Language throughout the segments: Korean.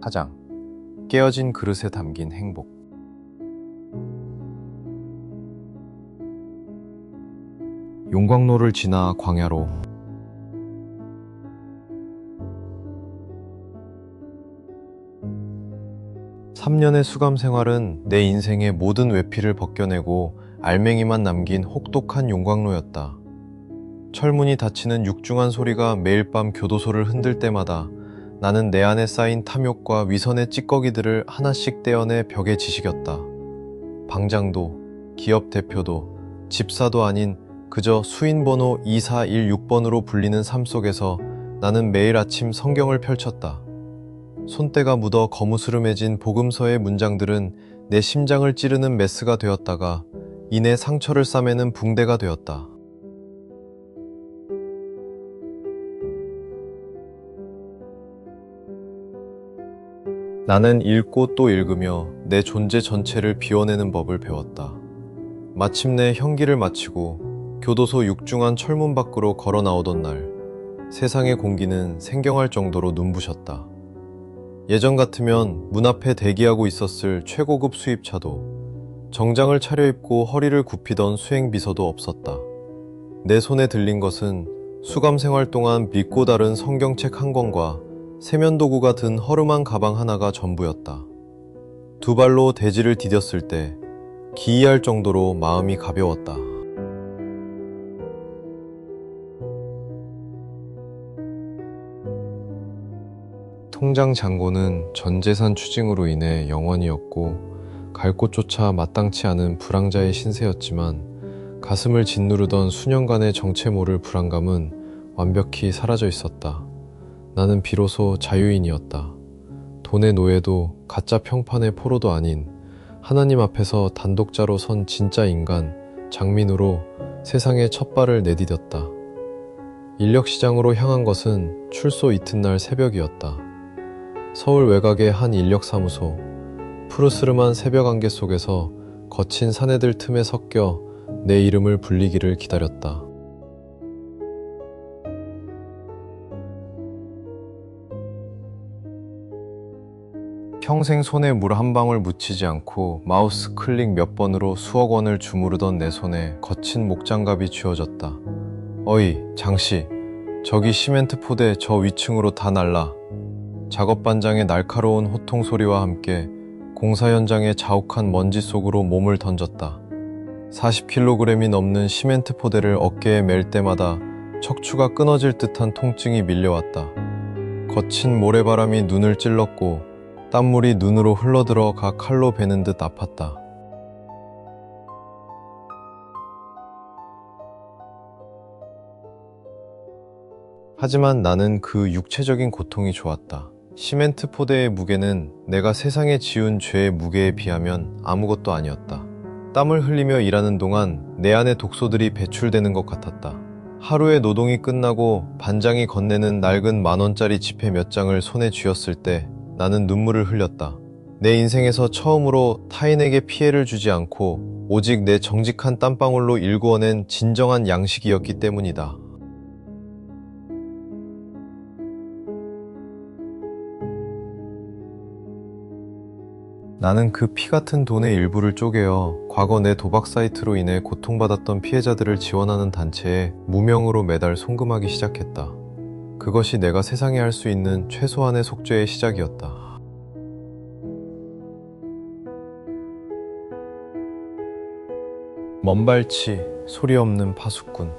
사장, 깨어진 그릇에 담긴 행복. 용광로를 지나 광야로. 3년의 수감 생활은 내 인생의 모든 외피를 벗겨내고 알맹이만 남긴 혹독한 용광로였다. 철문이 닫히는 육중한 소리가 매일 밤 교도소를 흔들 때마다 나는 내 안에 쌓인 탐욕과 위선의 찌꺼기들을 하나씩 떼어내 벽에 지식였다. 방장도, 기업 대표도, 집사도 아닌 그저 수인번호 2416번으로 불리는 삶 속에서 나는 매일 아침 성경을 펼쳤다. 손때가 묻어 거무스름해진 복음서의 문장들은 내 심장을 찌르는 메스가 되었다가 이내 상처를 싸매는 붕대가 되었다. 나는 읽고 또 읽으며 내 존재 전체를 비워내는 법을 배웠다. 마침내 형기를 마치고 교도소 육중한 철문 밖으로 걸어 나오던 날, 세상의 공기는 생경할 정도로 눈부셨다. 예전 같으면 문 앞에 대기하고 있었을 최고급 수입차도, 정장을 차려입고 허리를 굽히던 수행비서도 없었다. 내 손에 들린 것은 수감 생활 동안 믿고 다른 성경책 한 권과 세면도구가 든 허름한 가방 하나가 전부였다. 두 발로 대지를 디뎠을 때 기이할 정도로 마음이 가벼웠다. 통장 잔고는 전 재산 추징으로 인해 0원이었고 갈 곳조차 마땅치 않은 불황자의 신세였지만 가슴을 짓누르던 수년간의 정체 모를 불안감은 완벽히 사라져 있었다. 나는 비로소 자유인이었다. 돈의 노예도 가짜 평판의 포로도 아닌 하나님 앞에서 단독자로 선 진짜 인간, 장민으로 세상에 첫 발을 내디뎠다. 인력시장으로 향한 것은 출소 이튿날 새벽이었다. 서울 외곽의 한 인력사무소, 푸르스름한 새벽 안개 속에서 거친 사내들 틈에 섞여 내 이름을 불리기를 기다렸다. 평생 손에 물 한 방울 묻히지 않고 마우스 클릭 몇 번으로 수억 원을 주무르던 내 손에 거친 목장갑이 쥐어졌다. 어이, 장씨, 저기 시멘트 포대 저 위층으로 다 날라. 작업 반장의 날카로운 호통 소리와 함께 공사 현장의 자욱한 먼지 속으로 몸을 던졌다. 40kg이 넘는 시멘트 포대를 어깨에 맬 때마다 척추가 끊어질 듯한 통증이 밀려왔다. 거친 모래바람이 눈을 찔렀고 땀물이 눈으로 흘러들어가 칼로 베는 듯 아팠다. 하지만 나는 그 육체적인 고통이 좋았다. 시멘트 포대의 무게는 내가 세상에 지은 죄의 무게에 비하면 아무것도 아니었다. 땀을 흘리며 일하는 동안 내 안의 독소들이 배출되는 것 같았다. 하루의 노동이 끝나고 반장이 건네는 낡은 10,000원짜리 지폐 몇 장을 손에 쥐었을 때 나는 눈물을 흘렸다. 내 인생에서 처음으로 타인에게 피해를 주지 않고 오직 내 정직한 땀방울로 일구어낸 진정한 양식이었기 때문이다. 나는 그 피 같은 돈의 일부를 쪼개어 과거 내 도박 사이트로 인해 고통받았던 피해자들을 지원하는 단체에 무명으로 매달 송금하기 시작했다. 그것이 내가 세상에 할 수 있는 최소한의 속죄의 시작이었다. 먼발치, 소리 없는 파수꾼.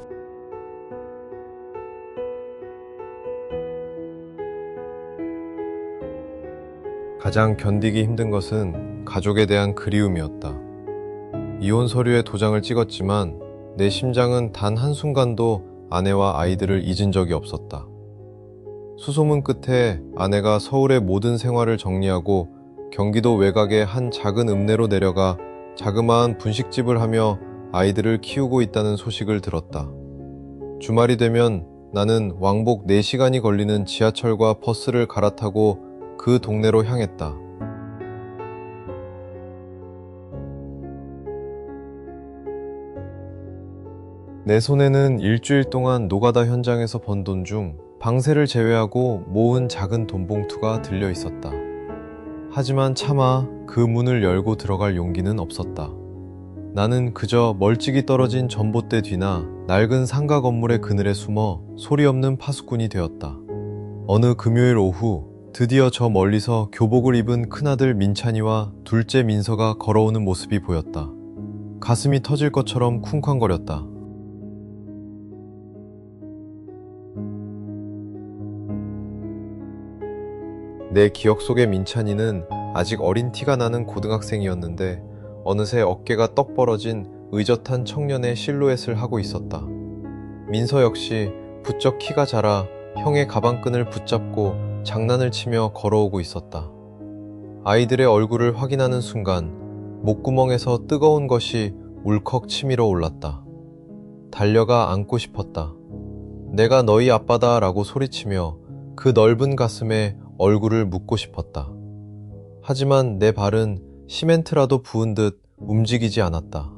가장 견디기 힘든 것은 가족에 대한 그리움이었다. 이혼 서류에 도장을 찍었지만 내 심장은 단 한순간도 아내와 아이들을 잊은 적이 없었다. 수소문 끝에 아내가 서울의 모든 생활을 정리하고 경기도 외곽의 한 작은 읍내로 내려가 자그마한 분식집을 하며 아이들을 키우고 있다는 소식을 들었다. 주말이 되면 나는 왕복 4시간이 걸리는 지하철과 버스를 갈아타고 그 동네로 향했다. 내 손에는 일주일 동안 노가다 현장에서 번 돈 중 방세를 제외하고 모은 작은 돈 봉투가 들려 있었다. 하지만 차마 그 문을 열고 들어갈 용기는 없었다. 나는 그저 멀찍이 떨어진 전봇대 뒤나 낡은 상가 건물의 그늘에 숨어 소리 없는 파수꾼이 되었다. 어느 금요일 오후 드디어 저 멀리서 교복을 입은 큰아들 민찬이와 둘째 민서가 걸어오는 모습이 보였다. 가슴이 터질 것처럼 쿵쾅거렸다. 내 기억 속의 민찬이는 아직 어린 티가 나는 고등학생이었는데 어느새 어깨가 떡 벌어진 의젓한 청년의 실루엣을 하고 있었다. 민서 역시 부쩍 키가 자라 형의 가방끈을 붙잡고 장난을 치며 걸어오고 있었다. 아이들의 얼굴을 확인하는 순간 목구멍에서 뜨거운 것이 울컥 치밀어 올랐다. 달려가 안고 싶었다. 내가 너희 아빠다 라고 소리치며 그 넓은 가슴에 얼굴을 묻고 싶었다. 하지만 내 발은 시멘트라도 부은 듯 움직이지 않았다.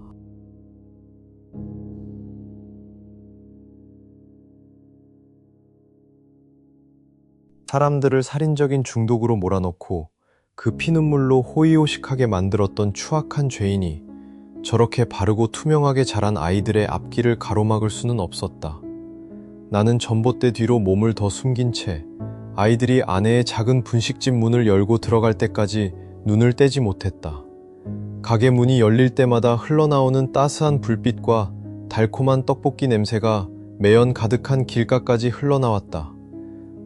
사람들을 살인적인 중독으로 몰아넣고 그 피눈물로 호의호식하게 만들었던 추악한 죄인이 저렇게 바르고 투명하게 자란 아이들의 앞길을 가로막을 수는 없었다. 나는 전봇대 뒤로 몸을 더 숨긴 채 아이들이 아내의 작은 분식집 문을 열고 들어갈 때까지 눈을 떼지 못했다. 가게 문이 열릴 때마다 흘러나오는 따스한 불빛과 달콤한 떡볶이 냄새가 매연 가득한 길가까지 흘러나왔다.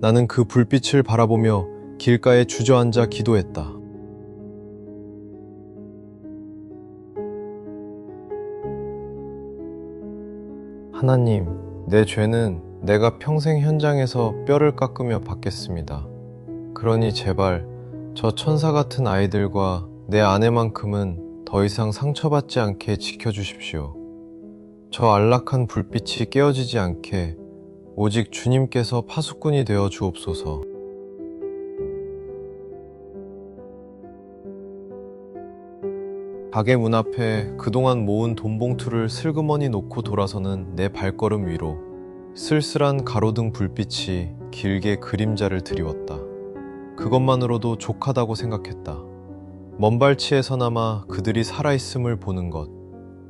나는 그 불빛을 바라보며 길가에 주저앉아 기도했다. 하나님, 내 죄는 내가 평생 현장에서 뼈를 깎으며 받겠습니다. 그러니 제발 저 천사 같은 아이들과 내 아내만큼은 더 이상 상처받지 않게 지켜주십시오. 저 안락한 불빛이 깨어지지 않게 오직 주님께서 파수꾼이 되어 주옵소서. 가게 문 앞에 그동안 모은 돈 봉투를 슬그머니 놓고 돌아서는 내 발걸음 위로 쓸쓸한 가로등 불빛이 길게 그림자를 드리웠다. 그것만으로도 족하다고 생각했다. 먼 발치에서나마 그들이 살아있음을 보는 것,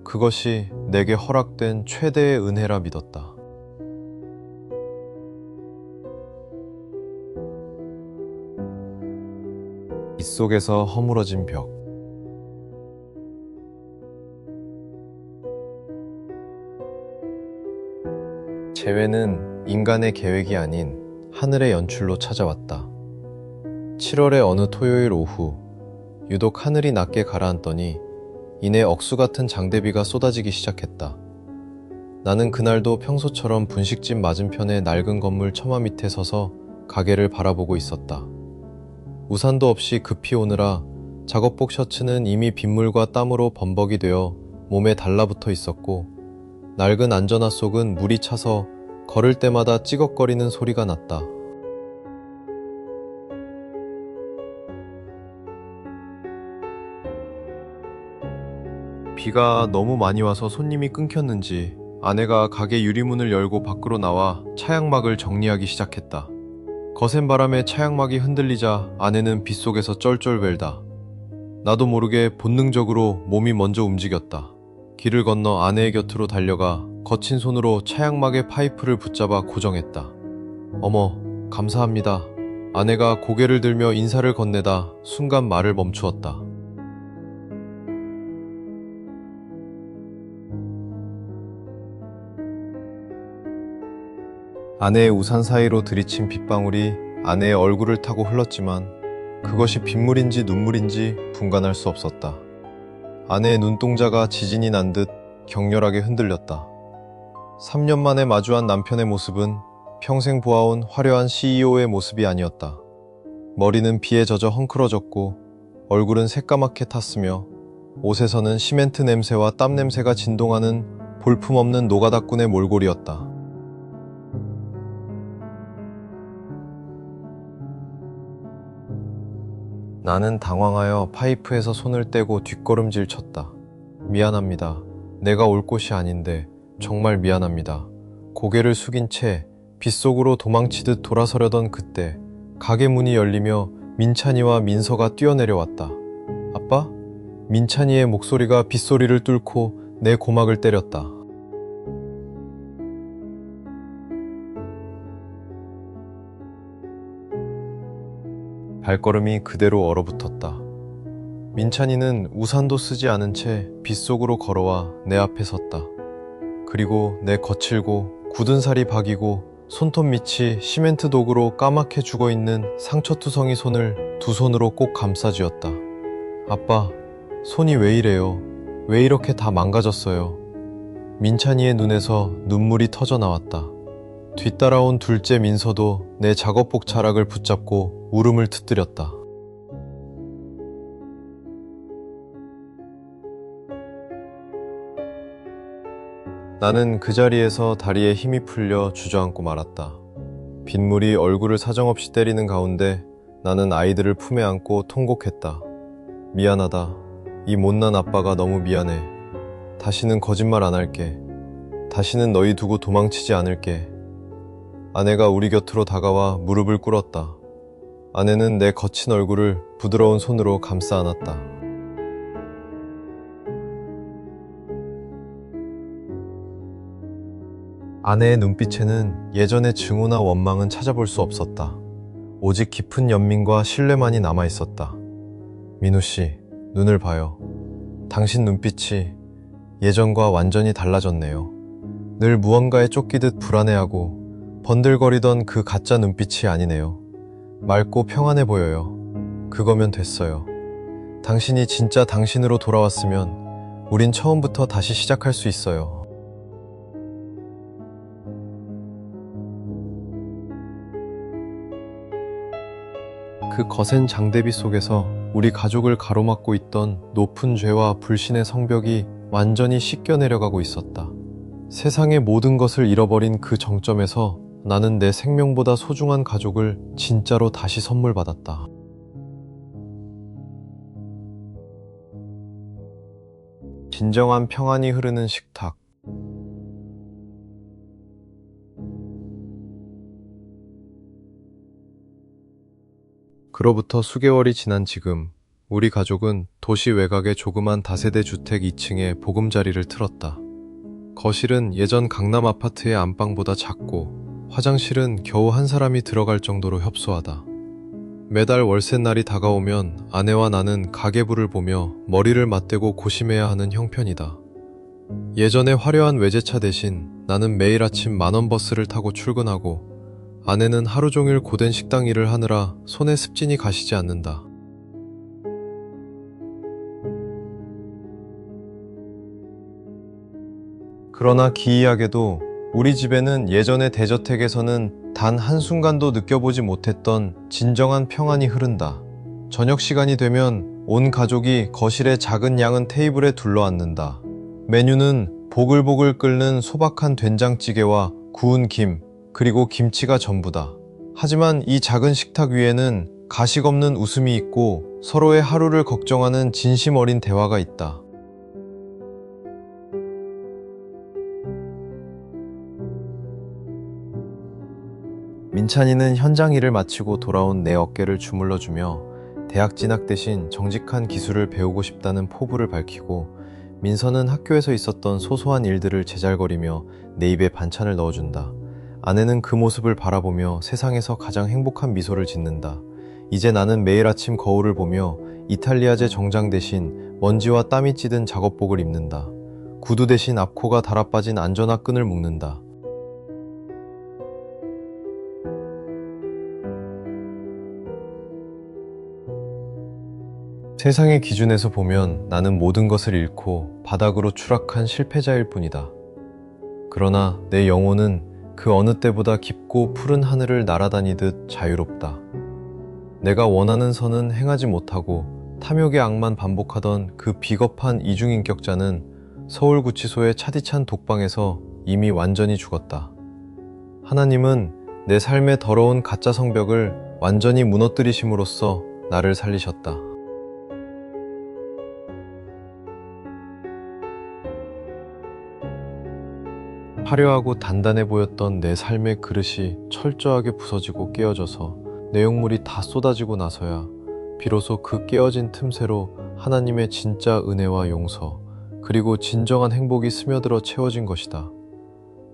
그것이 내게 허락된 최대의 은혜라 믿었다. 빛 속에서 허물어진 벽. 재회는 인간의 계획이 아닌 하늘의 연출로 찾아왔다. 7월의 어느 토요일 오후, 유독 하늘이 낮게 가라앉더니 이내 억수 같은 장대비가 쏟아지기 시작했다. 나는 그날도 평소처럼 분식집 맞은편의 낡은 건물 처마 밑에 서서 가게를 바라보고 있었다. 우산도 없이 급히 오느라 작업복 셔츠는 이미 빗물과 땀으로 범벅이 되어 몸에 달라붙어 있었고 낡은 안전화 속은 물이 차서 걸을 때마다 찌걱거리는 소리가 났다. 비가 너무 많이 와서 손님이 끊겼는지 아내가 가게 유리문을 열고 밖으로 나와 차양막을 정리하기 시작했다. 거센 바람에 차양막이 흔들리자 아내는 빗속에서 쩔쩔väl다. 나도 모르게 본능적으로 몸이 먼저 움직였다. 길을 건너 아내의 곁으로 달려가 거친 손으로 차양막의 파이프를 붙잡아 고정했다. 어머, 감사합니다. 아내가 고개를 들며 인사를 건네다 순간 말을 멈추었다. 아내의 우산 사이로 들이친 빗방울이 아내의 얼굴을 타고 흘렀지만 그것이 빗물인지 눈물인지 분간할 수 없었다. 아내의 눈동자가 지진이 난 듯 격렬하게 흔들렸다. 3년 만에 마주한 남편의 모습은 평생 보아온 화려한 CEO의 모습이 아니었다. 머리는 비에 젖어 헝클어졌고 얼굴은 새까맣게 탔으며 옷에서는 시멘트 냄새와 땀 냄새가 진동하는 볼품없는 노가다꾼의 몰골이었다. 나는 당황하여 파이프에서 손을 떼고 뒷걸음질 쳤다. 미안합니다. 내가 올 곳이 아닌데 정말 미안합니다. 고개를 숙인 채 빗속으로 도망치듯 돌아서려던 그때 가게 문이 열리며 민찬이와 민서가 뛰어내려왔다. 아빠? 민찬이의 목소리가 빗소리를 뚫고 내 고막을 때렸다. 발걸음이 그대로 얼어붙었다. 민찬이는 우산도 쓰지 않은 채 빗속으로 걸어와 내 앞에 섰다. 그리고 내 거칠고 굳은 살이 박이고 손톱 밑이 시멘트 도구로 까맣게 죽어있는 상처투성이 손을 두 손으로 꼭 감싸쥐었다. 아빠, 손이 왜 이래요? 왜 이렇게 다 망가졌어요? 민찬이의 눈에서 눈물이 터져 나왔다. 뒤따라온 둘째 민서도 내 작업복 자락을 붙잡고 울음을 터뜨렸다. 나는 그 자리에서 다리에 힘이 풀려 주저앉고 말았다. 빗물이 얼굴을 사정없이 때리는 가운데 나는 아이들을 품에 안고 통곡했다. 미안하다. 이 못난 아빠가 너무 미안해. 다시는 거짓말 안 할게. 다시는 너희 두고 도망치지 않을게. 아내가 우리 곁으로 다가와 무릎을 꿇었다. 아내는 내 거친 얼굴을 부드러운 손으로 감싸 안았다. 아내의 눈빛에는 예전의 증오나 원망은 찾아볼 수 없었다. 오직 깊은 연민과 신뢰만이 남아있었다. 민우 씨, 눈을 봐요. 당신 눈빛이 예전과 완전히 달라졌네요. 늘 무언가에 쫓기듯 불안해하고 번들거리던 그 가짜 눈빛이 아니네요. 맑고 평안해 보여요. 그거면 됐어요. 당신이 진짜 당신으로 돌아왔으면 우린 처음부터 다시 시작할 수 있어요. 그 거센 장대비 속에서 우리 가족을 가로막고 있던 높은 죄와 불신의 성벽이 완전히 씻겨 내려가고 있었다. 세상의 모든 것을 잃어버린 그 정점에서 나는 내 생명보다 소중한 가족을 진짜로 다시 선물 받았다. 진정한 평안이 흐르는 식탁. 그로부터 수개월이 지난 지금, 우리 가족은 도시 외곽의 조그만 다세대 주택 2층에 보금자리를 틀었다. 거실은 예전 강남 아파트의 안방보다 작고 화장실은 겨우 한 사람이 들어갈 정도로 협소하다. 매달 월세날이 다가오면 아내와 나는 가계부를 보며 머리를 맞대고 고심해야 하는 형편이다. 예전에 화려한 외제차 대신 나는 매일 아침 만원 버스를 타고 출근하고 아내는 하루 종일 고된 식당 일을 하느라 손에 습진이 가시지 않는다. 그러나 기이하게도 우리 집에는 예전의 대저택에서는 단 한순간도 느껴보지 못했던 진정한 평안이 흐른다. 저녁 시간이 되면 온 가족이 거실의 작은 양은 테이블에 둘러앉는다. 메뉴는 보글보글 끓는 소박한 된장찌개와 구운 김, 그리고 김치가 전부다. 하지만 이 작은 식탁 위에는 가식 없는 웃음이 있고 서로의 하루를 걱정하는 진심 어린 대화가 있다. 민찬이는 현장 일을 마치고 돌아온 내 어깨를 주물러주며 대학 진학 대신 정직한 기술을 배우고 싶다는 포부를 밝히고, 민서는 학교에서 있었던 소소한 일들을 제잘거리며 내 입에 반찬을 넣어준다. 아내는 그 모습을 바라보며 세상에서 가장 행복한 미소를 짓는다. 이제 나는 매일 아침 거울을 보며 이탈리아제 정장 대신 먼지와 땀이 찌든 작업복을 입는다. 구두 대신 앞코가 달아빠진 안전화 끈을 묶는다. 세상의 기준에서 보면 나는 모든 것을 잃고 바닥으로 추락한 실패자일 뿐이다. 그러나 내 영혼은 그 어느 때보다 깊고 푸른 하늘을 날아다니듯 자유롭다. 내가 원하는 선은 행하지 못하고 탐욕의 악만 반복하던 그 비겁한 이중인격자는 서울구치소의 차디찬 독방에서 이미 완전히 죽었다. 하나님은 내 삶의 더러운 가짜 성벽을 완전히 무너뜨리심으로써 나를 살리셨다. 화려하고 단단해 보였던 내 삶의 그릇이 철저하게 부서지고 깨어져서 내용물이 다 쏟아지고 나서야 비로소 그 깨어진 틈새로 하나님의 진짜 은혜와 용서, 그리고 진정한 행복이 스며들어 채워진 것이다.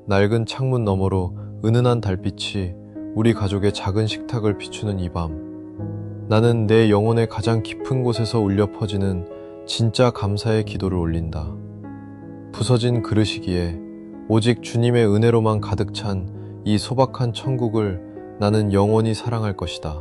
낡은 창문 너머로 은은한 달빛이 우리 가족의 작은 식탁을 비추는 이 밤, 나는 내 영혼의 가장 깊은 곳에서 울려 퍼지는 진짜 감사의 기도를 올린다. 부서진 그릇이기에 오직 주님의 은혜로만 가득 찬 이 소박한 천국을 나는 영원히 사랑할 것이다.